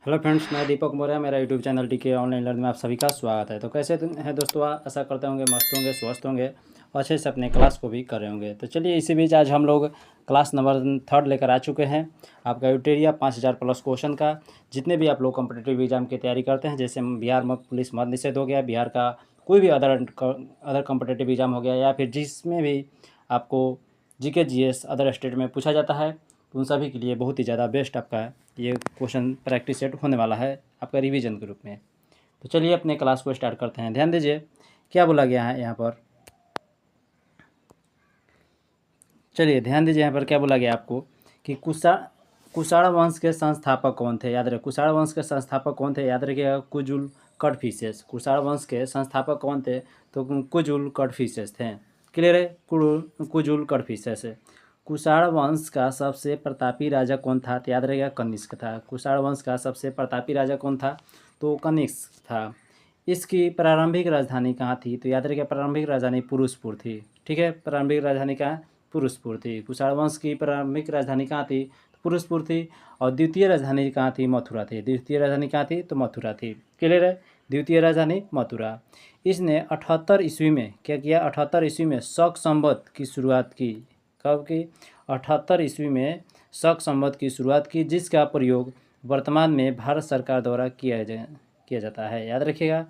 Hello friends, मैं दीपक मौर्य। मेरा YouTube channel टीके ऑनलाइन लर्निंग में आप सभी का स्वागत है। तो कैसे हैं दोस्तों? आशा करते होंगे मस्त होंगे, स्वस्थ होंगे और अच्छे से अपने क्लास को भी कर रहे होंगे। तो चलिए, इसी बीच आज हम लोग क्लास नंबर 3 लेकर आ चुके हैं। आपका यूटेरिया 5000 प्लस क्वेश्चन का। जितने भी आप लोग कॉम्पिटिटिव एग्जाम की तैयारी करते हैं, जैसे बिहार में पुलिस मद निषेध हो गया, बिहार का कोई भी अदर कॉम्पिटिटिव एग्जाम हो गया, या फिर जिसमें भी आपको जीके जीएस अदर स्टेट में पूछा जाता है, तो उन सभी के लिए बहुत ही ज़्यादा बेस्ट आपका ये क्वेश्चन प्रैक्टिस सेट होने वाला है आपका रिवीजन के रूप में। तो चलिए अपने क्लास को स्टार्ट करते हैं। ध्यान दीजिए क्या बोला गया है यहाँ पर। चलिए ध्यान दीजिए यहाँ पर क्या बोला गया आपको कि कुषाण वंश के संस्थापक कौन थे। याद रखिए, कुषाण वंश के संस्थापक कौन थे? याद रखिएगा, कुजुल कड़फिसेस। कुषाण वंश के संस्थापक कौन थे? तो कुजुल कड़फिसेस थे। क्लियर है? कुजुल कड़फिसेस। कुषाण वंश का सबसे प्रतापी राजा कौन था? तो याद रहेगा कनिष्क था। कुषाण वंश का सबसे प्रतापी राजा कौन था? तो कनिष्क था। इसकी प्रारंभिक राजधानी कहाँ थी? तो याद रखिएगा, प्रारंभिक राजधानी पुरुषपुर थी। ठीक है, प्रारंभिक राजधानी कहाँ? पुरुषपुर थी। कुषाण वंश की प्रारंभिक राजधानी कहाँ थी? पुरुषपुर थी। और द्वितीय राजधानी कहाँ थी? मथुरा थी। द्वितीय राजधानी कहाँ थी? तो मथुरा थी। क्लियर है? द्वितीय राजधानी मथुरा। इसने 78 ईस्वी में क्या किया? 78 ईस्वी में शक संवत की शुरुआत की। कब की? 78 ईस्वी में शक संवत की शुरुआत की, जिसका प्रयोग वर्तमान में भारत सरकार द्वारा किया जाता है। याद रखिएगा।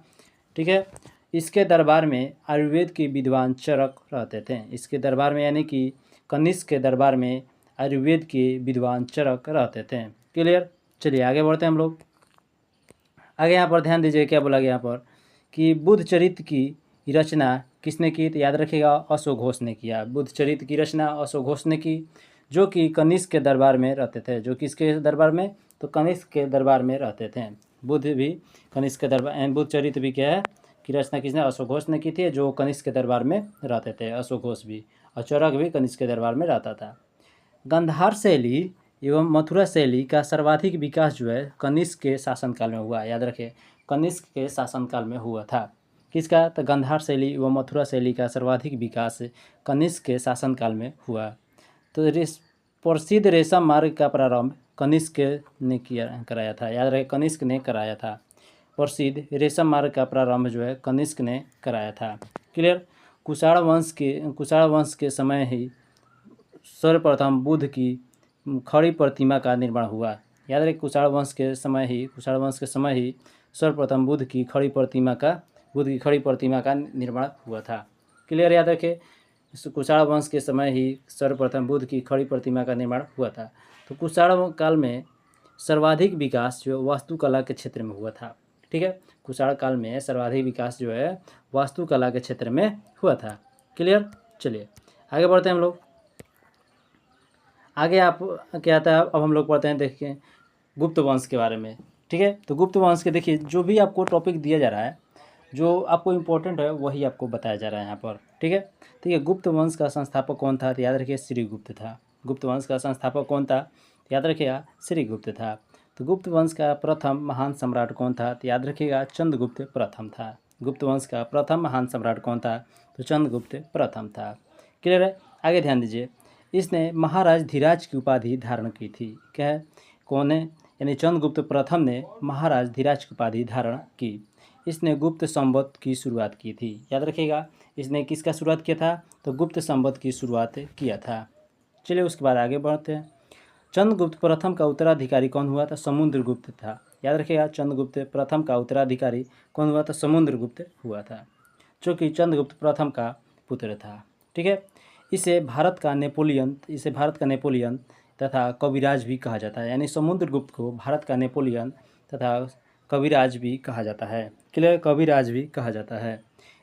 ठीक है। इसके दरबार में आयुर्वेद के विद्वान चरक रहते थे। इसके दरबार में यानी कि कनिष्क के दरबार में आयुर्वेद के विद्वान चरक रहते थे। क्लियर? चलिए आगे बढ़ते हैं हम लोग। आगे यहाँ पर ध्यान दीजिए क्या बोला गया यहाँ पर कि बुद्ध चरित्र की रचना किसने की? तो याद रखिएगा, अश्वघोष ने किया। बुद्ध चरित्र की रचना अश्वघोष ने की, जो कि कनिष्क के दरबार में रहते थे। जो किसके दरबार में? तो कनिष्क के दरबार में रहते थे। बुद्ध भी कनिष्क के दरबार, बुद्ध चरित्र भी क्या है की रचना किसने? अश्वघोष ने की थी, जो कनिष्क के दरबार में रहते थे। अश्वघोष भी, और चरक भी कनिष्क के दरबार में रहता था। गांधार शैली एवं मथुरा शैली का सर्वाधिक विकास जो है कनिष्क के शासनकाल में हुआ। याद रखें, कनिष्क के शासनकाल में हुआ था। किसका? तो गांधार शैली एवं मथुरा शैली का सर्वाधिक विकास कनिष्क के शासनकाल में हुआ। तो प्रसिद्ध रेशम मार्ग का प्रारंभ कनिष्क ने कराया था। याद रहे, कनिष्क ने कराया था। प्रसिद्ध रेशम मार्ग का प्रारंभ जो है कनिष्क ने कराया था। क्लियर? कुषाण वंश के समय ही सर्वप्रथम बुद्ध की खड़ी प्रतिमा का निर्माण हुआ। याद रखिए, कुषाण वंश के समय ही सर्वप्रथम बुद्ध की खड़ी प्रतिमा का निर्माण हुआ था। क्लियर? याद रखें, कुषाण वंश के समय ही सर्वप्रथम बुद्ध की खड़ी प्रतिमा का निर्माण हुआ था। तो कुषाण काल में सर्वाधिक विकास जो वास्तुकला के क्षेत्र में हुआ था। ठीक है, कुषाण काल में सर्वाधिक विकास जो है वास्तुकला के क्षेत्र में हुआ था। क्लियर? चलिए आगे बढ़ते हैं हम लोग। आगे आप क्या आता है, अब हम लोग पढ़ते हैं, देखिए गुप्त वंश के बारे में। ठीक है, तो गुप्त वंश के देखिए, जो भी आपको टॉपिक दिया जा रहा है, जो आपको इम्पोर्टेंट है वही आपको बताया जा रहा है यहाँ पर। ठीक है, तो ये गुप्त वंश का संस्थापक कौन था? तो याद रखिए, श्रीगुप्त था। गुप्त वंश का संस्थापक कौन था? याद रखिएगा, श्रीगुप्त था। तो गुप्त वंश का प्रथम महान सम्राट कौन था? तो याद रखिएगा, चंद्रगुप्त प्रथम था। गुप्त वंश का प्रथम महान सम्राट कौन था? तो चंद्रगुप्त प्रथम था। क्लियर है? आगे ध्यान दीजिए, इसने महाराज धीराज की उपाधि धारण की थी। क्या है? कौन है? यानी चंद्रगुप्त प्रथम ने महाराज धीराज की उपाधि धारण की। इसने गुप्त संवत की शुरुआत की थी। याद रखिएगा, इसने किसका शुरुआत किया था? तो गुप्त संवत की शुरुआत किया था। चलिए उसके बाद आगे बढ़ते हैं। चंद्रगुप्त प्रथम का उत्तराधिकारी कौन हुआ? तो समुद्रगुप्त था। याद रखिएगा, चंद्रगुप्त प्रथम का उत्तराधिकारी कौन हुआ? तो समुद्रगुप्त हुआ था, जो कि चंद्रगुप्त प्रथम का पुत्र था। ठीक है, इसे भारत का नेपोलियन तथा कविराज भी कहा जाता है। यानी समुद्रगुप्त को भारत का नेपोलियन तथा कविराज भी कहा जाता है। क्लियर? कविराज भी कहा जाता है।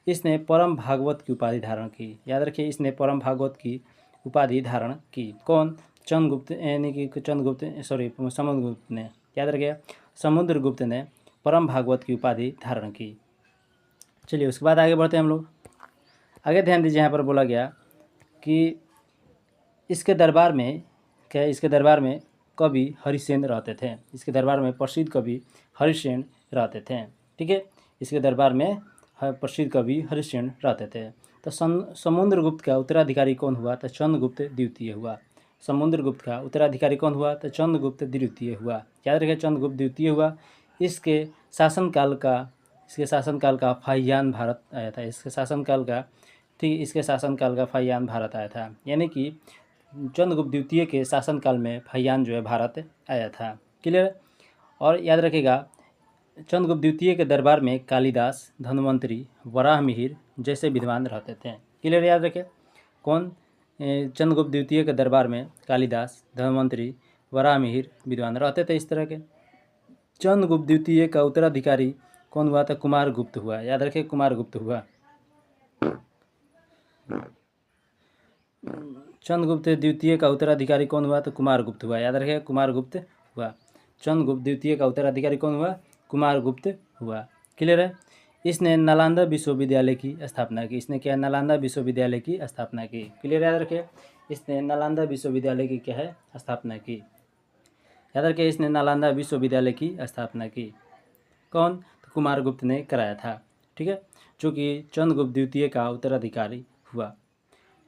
इसने परम भागवत की उपाधि धारण की। याद रखिए, इसने परम भागवत की उपाधि धारण की। कौन? चंद्रगुप्त, यानी कि समुद्रगुप्त ने। याद रखिए, समुद्रगुप्त ने परम भागवत की उपाधि धारण की। चलिए उसके बाद आगे बढ़ते हैं हम लोग। आगे ध्यान दीजिए, यहाँ पर बोला गया कि इसके दरबार में कवि हरिसेन रहते थे। इसके दरबार में प्रसिद्ध कवि हरिसेन रहते थे। ठीक है, इसके दरबार में प्रसिद्ध कवि हरिसेन रहते थे। तो समुद्रगुप्त का उत्तराधिकारी कौन हुआ? तो चंद्रगुप्त द्वितीय हुआ। समुद्रगुप्त का उत्तराधिकारी कौन हुआ? तो चंद्रगुप्त द्वितीय हुआ। याद रखिए, चंद्रगुप्त द्वितीय हुआ। इसके शासनकाल का फाहियान भारत आया था। इसके शासनकाल का फाहियान भारत आया था। यानी कि चंद्रगुप्त द्वितीय के शासनकाल में फाहियान जो है भारत आया था। क्लियर? और याद रखिएगा, चंद्रगुप्त द्वितीय के दरबार में कालिदास, धन्वंतरि, वराहमिहिर जैसे विद्वान रहते थे। क्लियर? याद रखें, कौन? चंद्रगुप्त द्वितीय के दरबार में कालिदास, धन्वंतरि, वराहमिहिर विद्वान रहते थे इस तरह के। चंद्रगुप्त द्वितीय का उत्तराधिकारी कौन हुआ? था कुमारगुप्त हुआ। याद रखें, कुमारगुप्त हुआ। चंद्रगुप्त द्वितीय का उत्तराधिकारी कौन हुआ? तो कुमारगुप्त हुआ। याद रखें, कुमारगुप्त हुआ। चंद्रगुप्त द्वितीय का उत्तराधिकारी कौन हुआ? कुमारगुप्त हुआ। क्लियर है? इसने नालंदा विश्वविद्यालय की स्थापना की। इसने क्या? नालंदा विश्वविद्यालय की स्थापना की। क्लियर? याद रखिए, इसने नालंदा विश्वविद्यालय की क्या है? स्थापना की। याद रखिए, इसने नालंदा विश्वविद्यालय की स्थापना की। कौन? तो कुमारगुप्त ने कराया था। ठीक है, जो कि चंद्रगुप्त द्वितीय का उत्तराधिकारी हुआ।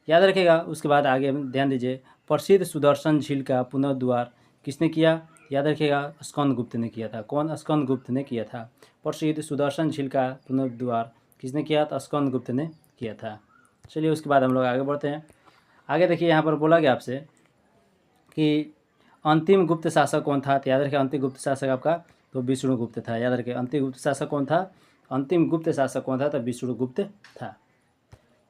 याद रखिएगा, उसके बाद आगे ध्यान दीजिए, प्रसिद्ध सुदर्शन झील का पुनरुद्धार किसने किया? याद रखिएगा, स्कंदगुप्त ने किया था। कौन? स्कंदगुप्त ने किया था। प्रसिद्ध सुदर्शन झील का पुनरुद्धार किसने किया? तो स्कंदगुप्त ने किया था। चलिए, उसके बाद हम लोग आगे बढ़ते हैं। आगे देखिए, यहाँ पर बोला गया आपसे कि अंतिम गुप्त शासक कौन था? तो याद रखिए, अंतिम गुप्त शासक आपका तो विष्णुगुप्त था। याद रखिए, अंतिम गुप्त शासक कौन था? अंतिम गुप्त शासक कौन था? तो विष्णुगुप्त था।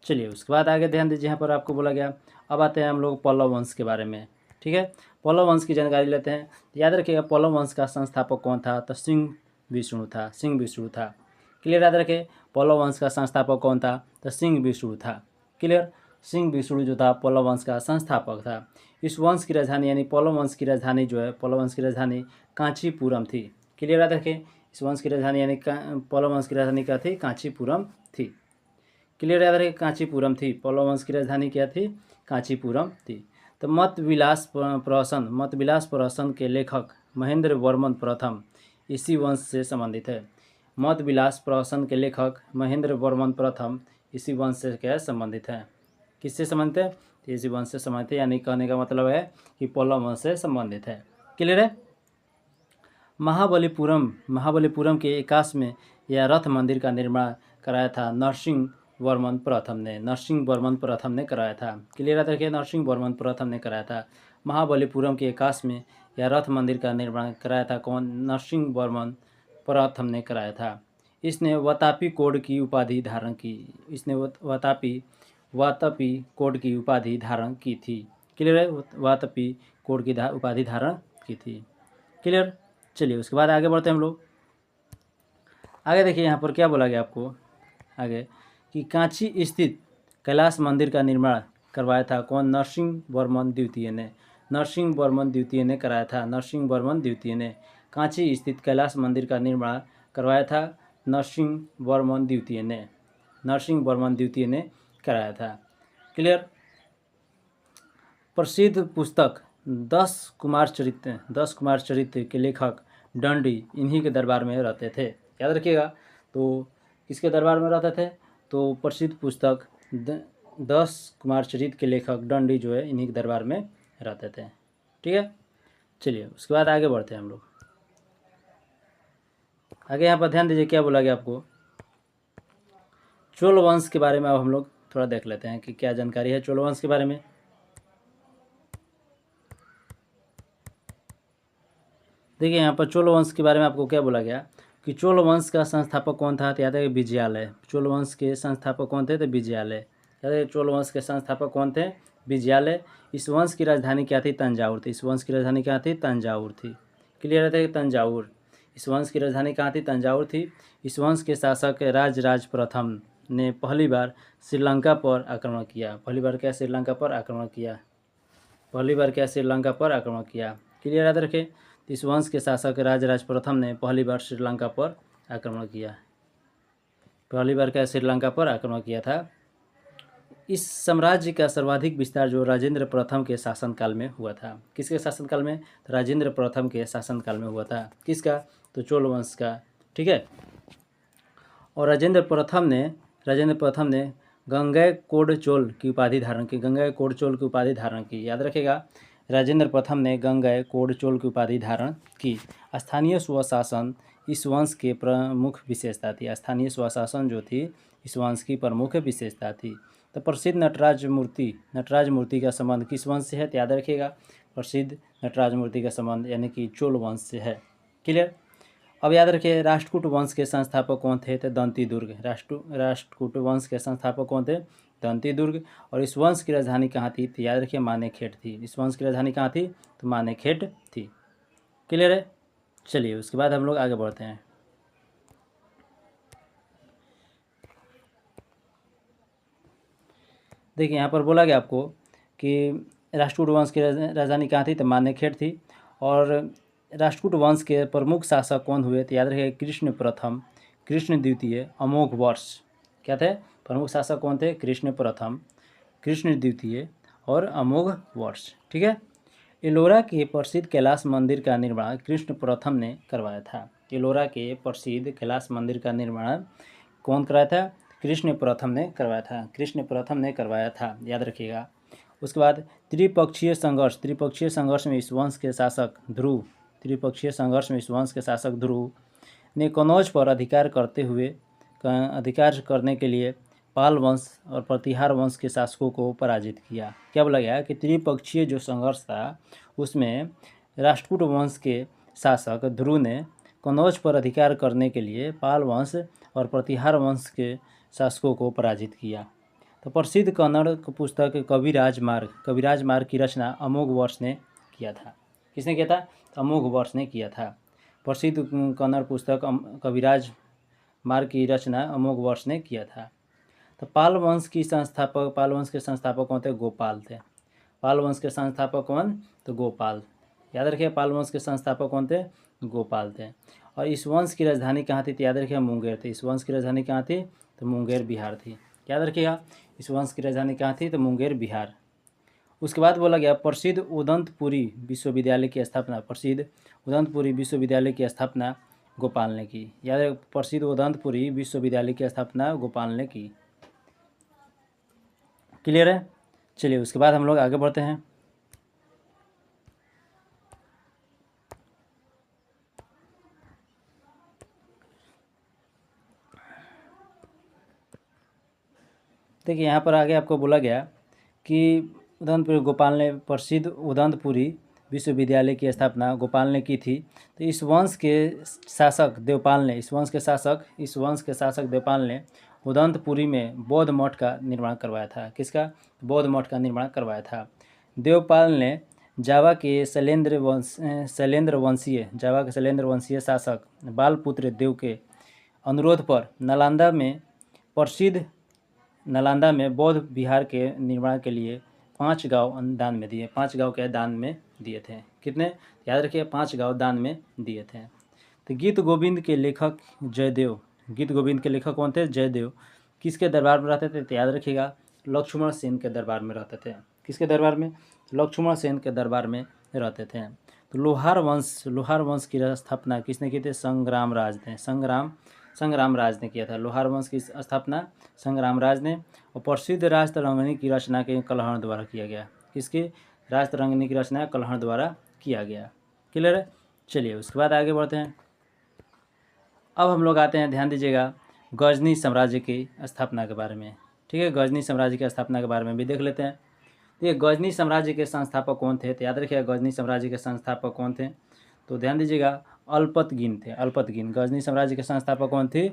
चलिए, उसके बाद आगे ध्यान दीजिए, यहाँ पर आपको बोला गया। अब आते हैं हम लोग पल्लव वंश के बारे में। ठीक है, पल्लव वंश की जानकारी लेते हैं। याद रखिएगा, पल्लव वंश का संस्थापक कौन था? तो सिंह विष्णु था। सिंह विष्णु था। क्लियर? याद रखें, पल्लव वंश का संस्थापक कौन था? तो सिंह विष्णु था। क्लियर? सिंह विष्णु जो था पल्लव वंश का संस्थापक था। इस वंश की राजधानी यानी पल्लव वंश की राजधानी जो है, पल्लव वंश की राजधानी कांचीपुरम थी। क्लियर? याद रखें, इस वंश की राजधानी यानी पल्लव वंश की राजधानी क्या थी? कांचीपुरम थी। क्लियर? याद रखें, कांचीपुरम थी। पल्लव वंश की राजधानी क्या थी? कांचीपुरम थी। तो मत विलास प्रहसन के लेखक महेंद्र वर्मन प्रथम इसी वंश से संबंधित है। मत विलास प्रहसन के लेखक महेंद्र वर्मन प्रथम इसी वंश से क्या संबंधित है? किससे संबंधित है? इसी वंश से संबंधित है। यानी कहने का मतलब है कि पल्लव वंश से संबंधित है। क्लियर है? महाबलीपुरम के 81 में यह रथ मंदिर का निर्माण कराया था नरसिंह वर्मन प्रथम ने कराया था। क्लियर रखिए, नरसिंह वर्मन प्रथम ने कराया था। महाबलीपुरम के 81 में यह रथ मंदिर का निर्माण कराया था। कौन? नरसिंह वर्मन प्रथम ने कराया था। इसने वातापी कोड की उपाधि धारण की थी। क्लियर है? वातापी कोड की उपाधि धारण की थी। क्लियर? चलिए, उसके बाद आगे बढ़ते हैं हम लोग। आगे देखिए, यहाँ पर क्या बोला गया आपको आगे कि कांची स्थित कैलाश मंदिर का निर्माण करवाया था। कौन? नरसिंह वर्मन द्वितीय ने कराया था। नरसिंह वर्मन द्वितीय ने कांची स्थित कैलाश मंदिर का निर्माण करवाया था। नरसिंह वर्मन द्वितीय ने कराया था। क्लियर? प्रसिद्ध पुस्तक 10 कुमार चरित्र के लेखक दंडी इन्हीं के दरबार में रहते थे। याद रखिएगा, तो किसके दरबार में रहते थे? तो प्रसिद्ध पुस्तक 10 कुमार चरित्र के लेखक दंडी जो है इन्हीं के दरबार में रहते थे। ठीक है, चलिए, उसके बाद आगे बढ़ते हैं हम लोग। आगे यहाँ पर ध्यान दीजिए, क्या बोला गया आपको? चोल वंश के बारे में अब हम लोग थोड़ा देख लेते हैं कि क्या जानकारी है चोल वंश के बारे में। देखिए, यहाँ पर चोल वंश के बारे में आपको क्या बोला गया कि चोल वंश का संस्थापक कौन था? तो याद है विजयालय। चोल वंश के संस्थापक कौन थे? तो विजयालय। याद है, चोल वंश के संस्थापक कौन थे? विजयालय। इस वंश की राजधानी क्या थी? तंजावुर थी। तंजावुर थी। क्लियर है? तंजावुर। इस वंश की राजधानी कहाँ थी? तंजावुर थी। इस वंश के शासक राजराज प्रथम ने पहली बार श्रीलंका पर आक्रमण किया। श्रीलंका पर आक्रमण किया। क्लियर? याद रखें, इस वंश के शासक राजराज प्रथम ने पहली बार श्रीलंका पर आक्रमण किया था। इस साम्राज्य का सर्वाधिक विस्तार जो राजेंद्र प्रथम के शासनकाल में हुआ था। किसके शासनकाल में? राजेंद्र प्रथम के शासनकाल में हुआ था। किसका? तो चोल वंश का। ठीक है, और राजेंद्र प्रथम ने गंगैकोंडचोल की उपाधि धारण की। याद रखेगा, राजेंद्र प्रथम ने गंगेय कोड चोल की उपाधि धारण की। स्थानीय स्वशासन इस वंश के प्रमुख विशेषता थी। स्थानीय स्वशासन जो थी इस वंश की प्रमुख विशेषता थी। तो प्रसिद्ध नटराज मूर्ति का संबंध किस वंश से है, तो याद रखिएगा प्रसिद्ध नटराज मूर्ति का संबंध यानी कि चोल वंश से है। क्लियर। अब याद रखिए राष्ट्रकूट वंश के संस्थापक कौन थे, तो दंती दुर्ग। राष्ट्रकूट वंश के संस्थापक कौन थे, दंती दुर्ग। और इस वंश की राजधानी कहाँ थी, तो याद रखिए मानेखेट थी। इस वंश की राजधानी कहाँ थी, तो मानेखेट थी। क्लियर है। चलिए उसके बाद हम लोग आगे बढ़ते हैं। देखिए यहाँ पर बोला गया आपको कि राष्ट्रकूट वंश की राजधानी कहाँ थी, तो मानेखेट थी। और राष्ट्रकूट वंश के प्रमुख शासक कौन हुए, तो याद रखिए कृष्ण प्रथम, कृष्ण द्वितीय, अमोघ वर्ष। क्या थे प्रमुख शासक कौन थे, कृष्ण प्रथम, कृष्ण द्वितीय और अमोघ वर्ष। ठीक है। एलोरा के प्रसिद्ध कैलाश मंदिर का निर्माण कृष्ण प्रथम ने करवाया था। एलोरा के प्रसिद्ध कैलाश मंदिर का निर्माण कौन कराया था, कृष्ण प्रथम ने करवाया था। कृष्ण प्रथम ने करवाया था, याद रखिएगा। उसके बाद त्रिपक्षीय संघर्ष में इस वंश के शासक ध्रुव, त्रिपक्षीय संघर्ष में इस वंश के शासक ध्रुव ने कनौज पर अधिकार करने के लिए पाल वंश और प्रतिहार वंश के शासकों को पराजित किया। क्या बोला गया कि त्रिपक्षीय जो संघर्ष था उसमें राष्ट्रकूट वंश के शासक ध्रुव ने कनौज पर अधिकार करने के लिए पाल वंश और प्रतिहार वंश के शासकों को पराजित किया। तो प्रसिद्ध कन्नड़ पुस्तक कविराज मार्ग की रचना अमोघ वर्ष ने किया था। किसने किया था, अमोघ वर्ष ने किया था। प्रसिद्ध कन्नड़ पुस्तक कविराज मार्ग की रचना अमोघ वर्ष ने किया था। तो पाल वंश के संस्थापक कौन थे, गोपाल थे। पाल वंश के संस्थापक कौन, तो गोपाल। याद रखिए पाल वंश के संस्थापक कौन थे, गोपाल थे। और इस वंश की राजधानी कहाँ थी, तो याद रखिए मुंगेर थी। इस वंश की राजधानी कहाँ थी, तो मुंगेर बिहार थी। याद रखिएगा इस वंश की राजधानी कहाँ थी, तो मुंगेर बिहार। उसके बाद बोला गया प्रसिद्ध उदंतपुरी विश्वविद्यालय की स्थापना, प्रसिद्ध उदंतपुरी विश्वविद्यालय की स्थापना गोपाल ने की। याद रखिए प्रसिद्ध उदंतपुरी विश्वविद्यालय की स्थापना गोपाल ने की। क्लियर है। चलिए उसके बाद हम लोग आगे बढ़ते हैं। देखिए यहाँ पर आगे आपको बोला गया कि उदंतपुरी गोपाल ने प्रसिद्ध उदंतपुरी विश्वविद्यालय की स्थापना गोपाल ने की थी। तो इस वंश के शासक देवपाल ने उदंतपुरी में बौद्ध मठ का निर्माण करवाया था। किसका, बौद्ध मठ का निर्माण करवाया था। देवपाल ने जावा के शैलेंद्र वंशीय शासक बालपुत्र देव के अनुरोध पर नालंदा में बौद्ध विहार के निर्माण के लिए 5 गांव दान में दिए। 5 गांव के दान में दिए थे। कितने, याद रखिए 5 गांव दान में दिए थे। तो गीत गोविंद के लेखक कौन थे, जयदेव किसके दरबार में रहते थे, तो याद रखिएगा लक्ष्मण सेन के दरबार में रहते थे। किसके दरबार में, लक्ष्मण सेन के दरबार में रहते थे। तो लोहार वंश की स्थापना किसने की थी, संग्राम राज ने किया था। लोहार वंश की स्थापना संग्राम राज ने। और प्रसिद्ध राजतरंगिणी की रचना के कल्हण द्वारा किया गया। किसकी, राजतरंगिणी की रचना कल्हण द्वारा किया गया। क्लियर है। चलिए उसके बाद आगे बढ़ते हैं। अब हम लोग आते हैं, ध्यान दीजिएगा, गजनी साम्राज्य की स्थापना के बारे में। ठीक है, गजनी साम्राज्य की स्थापना के बारे में भी देख लेते हैं। तो ये गजनी साम्राज्य के संस्थापक कौन थे, तो याद रखिएगा गजनी साम्राज्य के संस्थापक कौन थे, तो ध्यान दीजिएगा अल्पतगिन थे। गजनी साम्राज्य के संस्थापक कौन थे,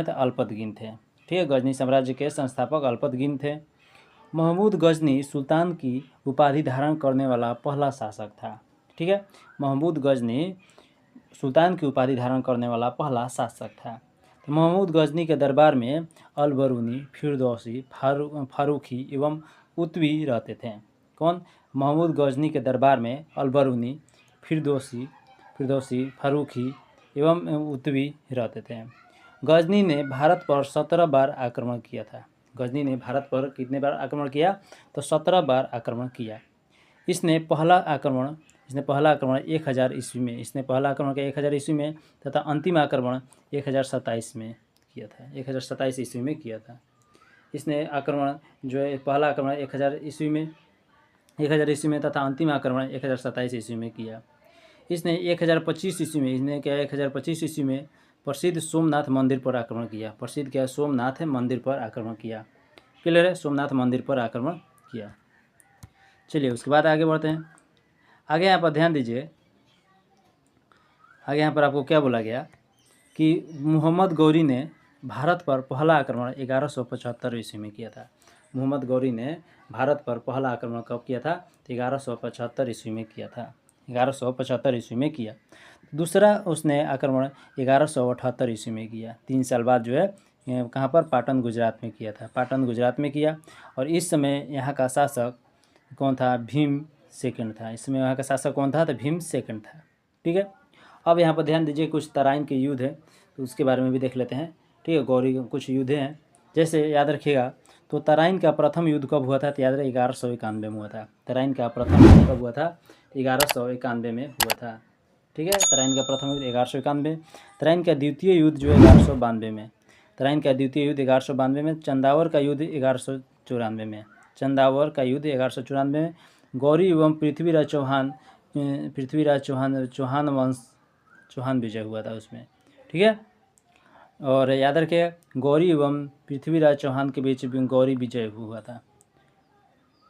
तो अल्पतगिन थे। ठीक है, गजनी साम्राज्य के संस्थापक अल्पतगिन थे। महमूद गजनी सुल्तान की उपाधि धारण करने वाला पहला शासक था। ठीक है, महमूद गजनी सुल्तान की उपाधि धारण करने वाला पहला शासक था। तो महमूद गजनी के दरबार में अलबरूनी, फिरदौसी, फारूकी एवं उत्वी रहते थे। कौन, महमूद गजनी के दरबार में अलबरूनी, फिरदौसी, फारूकी एवं उत्वी रहते थे। गजनी ने भारत पर 17 बार आक्रमण किया था। गजनी ने भारत पर कितने बार आक्रमण किया, तो 17 बार आक्रमण किया। इसने पहला आक्रमण 1000 ईस्वी में, 1000 ईस्वी में तथा अंतिम आक्रमण 1027 में किया था। 1027 ईस्वी में किया था इसने आक्रमण, जो है पहला आक्रमण 1000 ईस्वी में 1000 ईस्वी में तथा अंतिम आक्रमण 1027 ईस्वी में किया। इसने 1025 ईस्वी में 1025 ईस्वी में प्रसिद्ध सोमनाथ मंदिर पर आक्रमण किया। प्रसिद्ध क्या है? सोमनाथ मंदिर पर आक्रमण किया। क्लियर है? सोमनाथ मंदिर पर आक्रमण किया। चलिए उसके बाद आगे बढ़ते हैं। आगे यहाँ पर ध्यान दीजिए, आगे यहाँ पर आपको क्या बोला गया कि मोहम्मद गौरी ने भारत पर पहला आक्रमण 1175 ईस्वी में किया था। मोहम्मद गौरी ने भारत पर पहला आक्रमण कब किया था? 1175 ईस्वी में किया था। 1175 ईस्वी में किया। दूसरा उसने आक्रमण 1178 ईस्वी में किया। 3 साल बाद जो है कहाँ पर? पाटन गुजरात में किया था। पाटन गुजरात में किया। और इस समय यहाँ का शासक कौन था? भीम सेकंड था। इस समय यहाँ का शासक कौन था? तो भीम सेकंड था। ठीक है। अब यहाँ पर ध्यान दीजिए, कुछ तराइन के युद्ध है तो उसके बारे में भी देख लेते हैं। ठीक है, गौरी कुछ युद्ध हैं, जैसे याद रखिएगा। तो तराइन का प्रथम युद्ध कब हुआ था? तो याद रहे 1191 में हुआ था। तराइन का प्रथम युद्ध कब हुआ था? 1191 में हुआ था। ठीक है, तराइन का प्रथम युद्ध 1191। तराइन का द्वितीय युद्ध जो है 1192 में। तराइन का द्वितीय युद्ध 1192 में। चंदावर का युद्ध 1194 में। चंदावर का युद्ध 1194 में। गौरी एवं पृथ्वीराज चौहान वंश चौहान विजय हुआ था उसमें। ठीक है, और याद रखिए गौरी एवं पृथ्वीराज चौहान के बीच गौरी विजय हुआ था।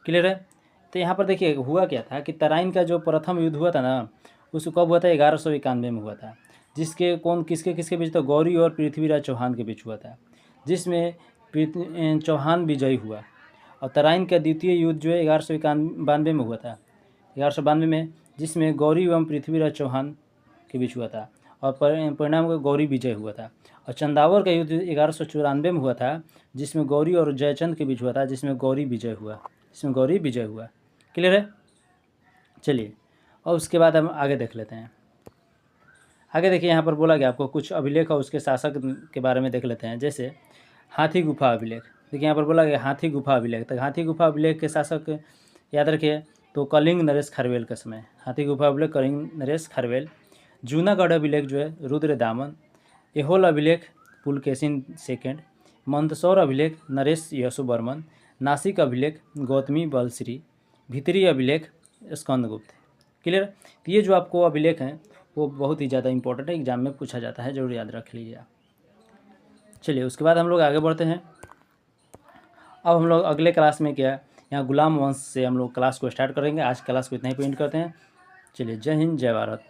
क्लियर है? तो यहाँ पर देखिए हुआ क्या था कि तराइन का जो प्रथम युद्ध हुआ था ना, उसको कब हुआ था? 1191 में हुआ था। जिसके किसके किसके बीच? तो गौरी और पृथ्वीराज चौहान के बीच हुआ था, जिसमें चौहान विजयी हुआ। और तराइन का द्वितीय युद्ध जो है 1192 में हुआ था। 1192 में, जिसमें गौरी एवं पृथ्वीराज चौहान के बीच हुआ था और परिणाम को गौरी विजय हुआ था। और चंदावर का युद्ध 1194 में हुआ था, जिसमें गौरी और जयचंद के बीच हुआ था, जिसमें गौरी विजय हुआ। क्लियर है? चलिए, और उसके बाद हम आगे देख लेते हैं। आगे देखिए, यहाँ पर बोला गया आपको कुछ अभिलेख और उसके शासक के बारे में देख लेते हैं। जैसे हाथी गुफा अभिलेख। देखिए यहाँ पर बोला गया हाथी गुफा अभिलेख। तो हाथी गुफा अभिलेख के शासक याद रखिए तो कलिंग नरेश खारवेल का समय। हाथी गुफा अभिलेख कलिंग नरेश खारवेल। जूनागढ़ अभिलेख जो है रुद्र दामन। एहोल अभिलेख पुलकेशिन सेकेंड। मंदसौर अभिलेख नरेश यशोवर्मन। नासिक अभिलेख गौतमी बलश्री। भितरी अभिलेख स्कंदगुप्त। क्लियर? तो ये जो आपको अभिलेख हैं वो बहुत ही ज़्यादा इंपॉर्टेंट है, एग्जाम में पूछा जाता है, जरूर याद रख लीजिए। चलिए उसके बाद हम लोग आगे बढ़ते हैं। अब हम लोग अगले क्लास में क्या है, यहाँ गुलाम वंश से हम लोग क्लास को स्टार्ट करेंगे। आज क्लास को इतना ही पेंट करते हैं। चलिए, जय हिंद, जय भारत।